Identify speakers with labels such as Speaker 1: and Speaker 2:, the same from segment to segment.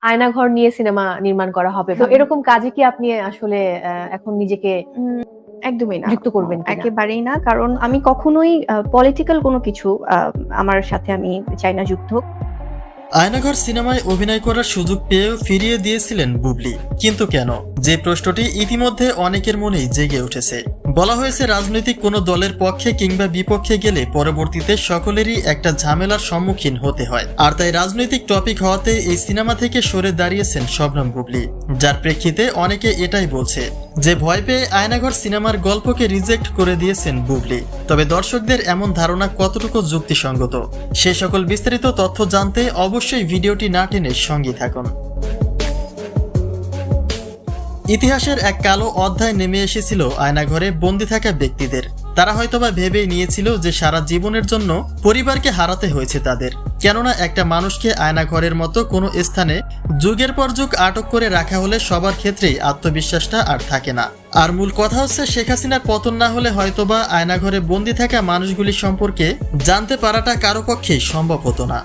Speaker 1: আয়নাঘর নিয়ে সিনেমা নির্মাণ করা হবে। তো এরকম কাজে কি আপনি আসলে এখন নিজেকে
Speaker 2: একদমই না,
Speaker 1: যুক্ত করবেন কিনা?
Speaker 2: একেবারেই না। কারণ আমি কখনোই পলিটিক্যাল কোনো কিছু আমার সাথে আমি চাই না যুক্ত হোক।
Speaker 3: আয়নাঘর সিনেমায় অভিনয় করার সুযোগ পেয়েও ফিরিয়ে দিয়েছিলেন বুবলি, কিন্তু কেন? যে প্রশ্নটি ইতিমধ্যে অনেকের মনেই জেগে উঠেছে। বলা হয়েছে রাজনৈতিক কোনো দলের পক্ষে কিংবা বিপক্ষে গেলে পরবর্তীতে সকলেরই একটা ঝামেলার সম্মুখীন হতে হয়, আর তাই রাজনৈতিক টপিক হওয়াতে এই সিনেমা থেকে সরে দাঁড়িয়েছেন শবনম বুবলি। যার প্রেক্ষিতে অনেকে এটাই বলছে যে ভয় পেয়ে আয়নাঘর সিনেমার গল্পকে রিজেক্ট করে দিয়েছেন বুবলি। তবে দর্শকদের এমন ধারণা কতটুকু যুক্তিসঙ্গত, সে সকল বিস্তারিত তথ্য জানতে অবশ্যই ভিডিওটি না টেনে সঙ্গে থাকুন। ইতিহাসের এক কালো অধ্যায় নেমে এসেছিল আয়নাঘরে বন্দী থাকা ব্যক্তিদের। তারা হয়তোবা ভেবেই নিয়েছিল যে সারা জীবনের জন্য পরিবারকে হারাতে হয়েছে তাদের, কেননা একটা মানুষকে আয়নাঘরের মতো কোনো স্থানে যুগের পর যুগ আটক করে রাখা হলে সবার ক্ষেত্রেই আত্মবিশ্বাসটা আর থাকে না। আর মূল কথা হচ্ছে, শেখ হাসিনার পতন না হলে হয়তোবা আয়নাঘরে বন্দী থাকা মানুষগুলি সম্পর্কে জানতে পারাটা কারো পক্ষেই সম্ভব হতো না।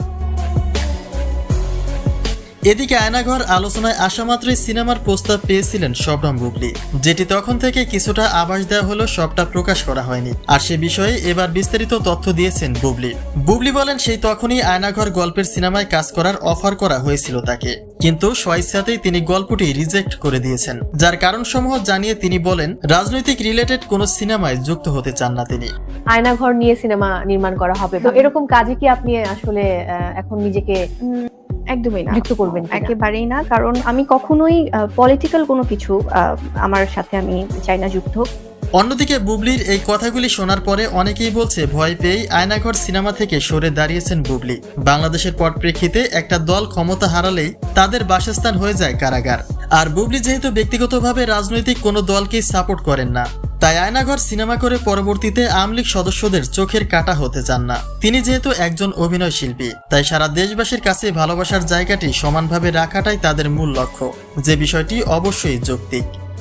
Speaker 3: এদিকে আয়নাঘর আলোচনায় আসা মাত্রই সিনেমার প্রস্তাব পেয়েছিলেন শবনম বুবলি, যেটি তখন থেকে কিছুটা আভাস দেওয়া হলো, সবটা প্রকাশ করা হয়নি। আর সে বিষয়ে এবার বিস্তারিত তথ্য দিয়েছেন বুবলি। বুবলি বলেন, সেই তখনই আয়নাঘর গল্পের সিনেমায় কাজ করার অফার করা হয়েছিল তাকে, কিন্তু স্বইচ্ছাতেই তিনি গল্পটি রিজেক্ট করে দিয়েছেন। যার কারণসমূহ জানিয়ে তিনি বলেন, রাজনৈতিক রিলেটেড কোনো সিনেমায় যুক্ত হতে চান না তিনি।
Speaker 1: আয়নাঘর নিয়ে সিনেমা নির্মাণ করা হবে। তো এরকম কাজে কি আপনি আসলে এখন নিজেকে
Speaker 2: একদমই না,
Speaker 1: যুক্ত করবেন কিনা?
Speaker 2: একেবারেই না। কারণ আমি কখনোই পলিটিক্যাল কোনো কিছু আমার সাথে আমি চাই না যুক্ত হোক।
Speaker 3: অন্যদিকে বুবলির এই কথাগুলি শোনার পরে অনেকেই বলছে ভয় পেয়েই আয়নাঘর সিনেমা থেকে সরে দাঁড়িয়েছেন বুবলি। বাংলাদেশের পরিপ্রেক্ষিতে একটা দল ক্ষমতা হারালেই তাদের বাসস্থান হয়ে যায় কারাগার। আর বুবলি যেহেতু ব্যক্তিগতভাবে রাজনৈতিক কোনো দলকেই সাপোর্ট করেন না, তাই আয়নাঘর সিনেমা করে পরবর্তীতে আওয়ামী লীগ সদস্যদের চোখের কাঁটা হতে চান না। তিনি যেহেতু একজন অভিনয় শিল্পী, তাই সারা দেশবাসীর কাছে ভালোবাসার জায়গাটি সমানভাবে রাখাটাই তাদের মূল লক্ষ্য, যে বিষয়টি অবশ্যই যৌক্তিক।